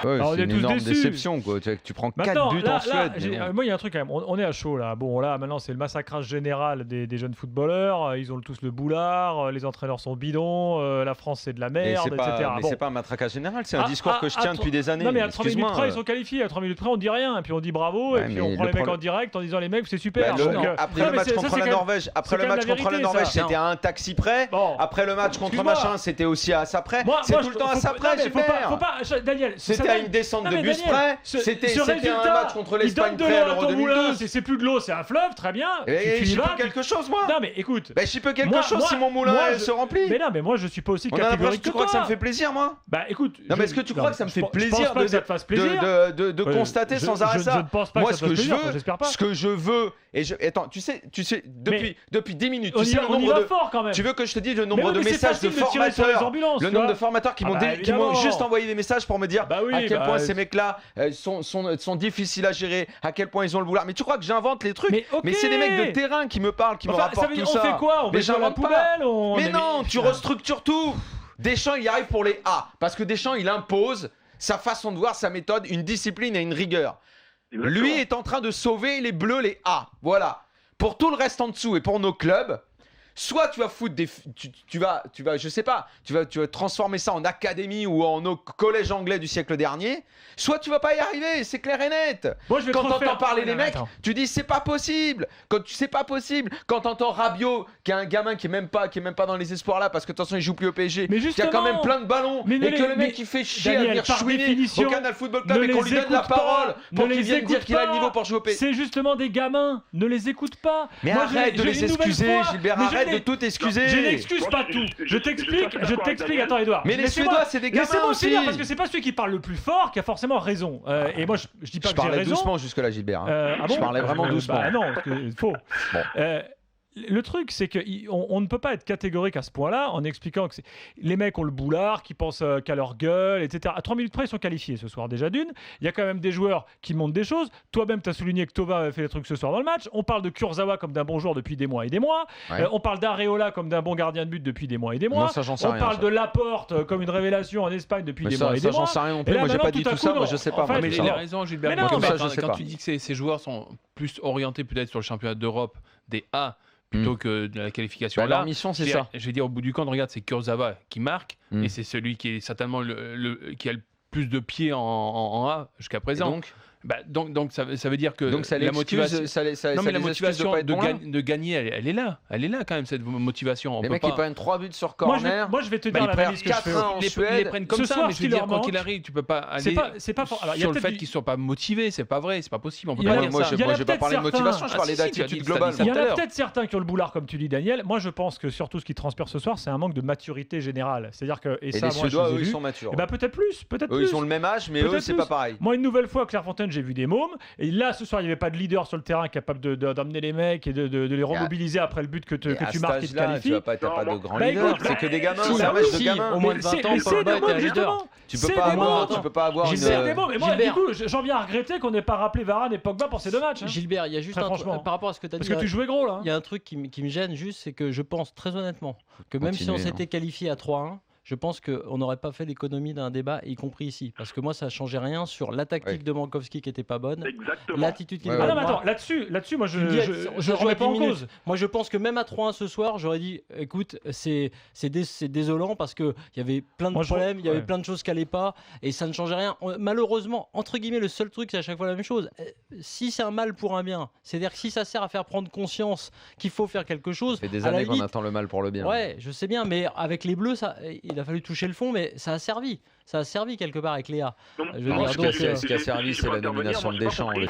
Ouais, Alors, c'est une énorme déçus. déception, quoi. Tu prends 4 Maintenant, buts en Suède. moi, il y a un truc quand même. On est à chaud là. Bon, là, maintenant, c'est le massacrage général des jeunes footballeurs. Ils ont tous le boulard. Les entraîneurs sont bidons. La France, c'est de la merde, etc. Mais c'est pas un matraquage général, c'est un discours que je tiens depuis des années. Non, mais à 3 minutes Excuse-moi. près, ils sont qualifiés. À 3 minutes près, on dit rien. Et puis on dit bravo. Ouais, et puis mais on prend le les mecs problème- en direct en disant les mecs, c'est super. Bah, Donc, après non, le mais match ça, contre c'est la quand même- Norvège, après c'est le quand même match la contre la vérité, Norvège, ça. c'était à un taxi près. Bon. Après le match contre Excuse-moi. machin, c'était aussi à ça près. Moi, C'est tout le temps à ça près, Faut Gilbert. pas, Daniel. C'était à une descente de bus près. C'était un match contre l'Espagne près à l'Euro 2012. C'est plus de l'eau, c'est un fleuve, très bien. Et Tu y j'y vas, peux quelque chose, moi. Non, mais écoute. Ben, j'y peux quelque chose si mon moulin se remplit. Mais non, mais moi, je suis pas aussi On a l'impression catégorique que tu crois que ça me fait plaisir, moi. Bah écoute. Non, mais est-ce que tu crois que ça me fait plaisir Je pense pas que ça te fasse plaisir. de constater sans arrêt Je ça? ne pense pas Moi, que ça te fasse plaisir, j'espère pas. ce que je veux, attends, tu sais, depuis 10 minutes, tu sais le On y nombre va de. fort quand même. Tu veux que je te dise le Mais nombre oui, de mais c'est messages de facile de tirer sur les formateurs, ambulances, le tu nombre vois. de formateurs qui Ah bah, m'ont évidemment. juste envoyé des messages pour me dire Bah oui, à quel bah, point ces mecs-là sont difficiles à gérer, à quel point ils ont le boulard. Mais tu crois que j'invente les trucs? Mais ok. Mais c'est des mecs de terrain qui me parlent, qui me Enfin, rapportent veut tout dire, ça. on fait quoi? On Mais met ça à la j'invente pas. poubelle? Mais non, tu restructures tout. Deschamps, il arrive pour les A. Parce que Deschamps, il impose sa façon de voir, sa méthode, une discipline et une rigueur. Exactement. Lui est en train de sauver les bleus, les A. Voilà. Pour tout le reste en dessous et pour nos clubs, soit tu vas foutre des. Tu vas, je sais pas, tu vas transformer ça en académie ou en collège anglais du siècle dernier, soit tu vas pas y arriver, c'est clair et net. Moi, je vais Quand te refaire- t'entends parler les Non, mecs, attends. tu dis c'est pas possible. Quand tu sais pas possible, quand t'entends Rabiot, qui est un gamin qui est même pas dans les espoirs là, parce que de toute façon il joue plus au PSG, Mais qui a quand même plein de ballons, Mais et ne que les- le mec mais- il fait chier Daniel, à venir par chouiner définition, au Canal Football Club ne et qu'on les lui donne la écoute pas, parole pour ne qu'il les vienne dire écoute qu'il a le pas. niveau pour jouer au PSG. C'est justement des gamins, ne les écoute pas. Mais Moi, arrête de j'ai les une nouvelle excuser, fois- Gilbert, mais je arrête de n'ai- tout excuser. Je n'excuse pas tout. Je t'explique. Attends, Edouard. Mais les Laissez-moi- Suédois, c'est des gamins Laissez-moi aussi. finir, parce que c'est pas celui qui parle le plus fort qui a forcément raison. Et moi, je dis pas Je que j'ai parlais raison. doucement jusque-là, Gilbert. Ah bon Je parlais vraiment doucement. Bah non, parce que faux. Bon. Le truc, c'est qu'on ne peut pas être catégorique à ce point-là en expliquant que les mecs ont le boulard, qui pensent qu'à leur gueule, etc. À 3 minutes près, ils sont qualifiés ce soir déjà d'une. Il y a quand même des joueurs qui montrent des choses. Toi-même, tu as souligné que Tova avait fait des trucs ce soir dans le match. On parle de Kurzawa comme d'un bon joueur depuis des mois et des mois. Ouais. On parle d'Areola comme d'un bon gardien de but depuis des mois et des mois. Non, ça, j'en sais On rien, parle ça. de Laporte comme une révélation en Espagne depuis Mais des ça, mois et ça, des j'en mois. sais rien non Et plus. là, Moi, j'ai maintenant, pas dit tout à tout ça. coup, Moi, non. je sais En pas. fait, moi, Mais tout il ça. a raison, Gilbert. Mais non, Moi, comme mais ça, je sais quand pas. tu dis que ces joueurs sont plus orientés peut-être sur le championnat d'Europe des A plutôt que de la qualification. Bah, Là, leur mission, c'est je ça. vais dire au bout du compte, regarde, c'est Kurzawa qui marque Mm. et c'est celui qui est certainement qui a le plus de pieds en A jusqu'à Et présent. Donc ça veut dire que donc ça la motivation. Non, Mais la motivation de gagner, elle est là. Elle est là quand même, cette motivation. On Les peut mecs, pas... ils prennent 3 buts sur Moi, corner. je vais te Bah, dire ils l'analyse que je fais. 4-1 en Ils les Suède. prennent comme Ce ça, soir, mais ce je veux qui dire, leur quoi manque, qu'il arrive, tu peux pas aller C'est pas fort. Alors, il y a sur le peut-être fait du- qu'ils soient pas motivés. C'est pas vrai, c'est pas possible. On peut Il y pas a- dire Moi, ça. il y en a j'ai pas peut-être parlé de certains- motivation, je Ah, parlais si, tu as d'attitude dit ça, globale. ça Il y en tout à a l'heure. peut-être certains qui ont le boulard, comme tu dis, Daniel. Moi, je pense que surtout ce qui transpire ce soir, c'est un manque de maturité générale. C'est-à-dire que Et ça, les moi, Suédois, je les ai eux, ils vus. sont matures. Eh ben, peut-être plus. Eux, ils ont le même âge, mais eux, Peut-être c'est plus. pas pareil. Moi, une nouvelle fois, Clairefontaine, j'ai vu des mômes. Et là, ce soir, il n'y avait pas de leader sur le terrain capable d'emmener les mecs et de les remobiliser après le but que Et à tu cet marques et te âge-là, tu qualifies. vas pas, t'as pas de grand Bah, leader. écoute, C'est que des gamins, si, c'est un bah match oui, de gamins. au moins de 20 ans, Mais Pogba c'est des était un mômes, leader. justement. Tu C'est peux pas des avoir, mômes. tu peux pas avoir C'est une. des mômes. Et moi, du Gilbert. coup, j'en viens à regretter qu'on n'ait pas rappelé Varane et Pogba pour ces deux matchs. Hein. Gilbert, il y a juste Très un franchement. par rapport à ce que tu as Parce dit. que tu jouais gros, là. hein. Il y a un truc qui me gêne juste, c'est que je pense très honnêtement que même si on Continuez, s'était qualifié à 3-1, je pense qu'on n'aurait pas fait l'économie d'un débat, y compris ici. Parce que moi, ça ne changeait rien sur la tactique Ouais. de Mankowski qui n'était pas bonne, Exactement. l'attitude qui Ouais, n'était Ah ouais. non, pas mais bonne. attends, là-dessus, moi, Tu me dis, je remets pas en 10 minutes. cause. Moi, je pense que même à 3-1 ce soir, j'aurais dit, écoute, c'est désolant parce qu'il y avait plein de Moi, je problèmes, il y avait ouais. plein de choses qui n'allaient pas et ça ne changeait rien. Malheureusement, entre guillemets, le seul truc, c'est à chaque fois la même chose. Si c'est un mal pour un bien, c'est-à-dire que si ça sert à faire prendre conscience qu'il faut faire quelque chose, Ça fait des à la années qu'on limite, attend le mal pour le bien. ouais, je sais bien, mais avec les Bleus, il a fallu toucher le fond, mais ça a servi. Ça a servi quelque part avec Léa. Non, Je veux non, dire, ce donc, qui a servi, c'est la nomination de j'ai pas Deschamps. compris.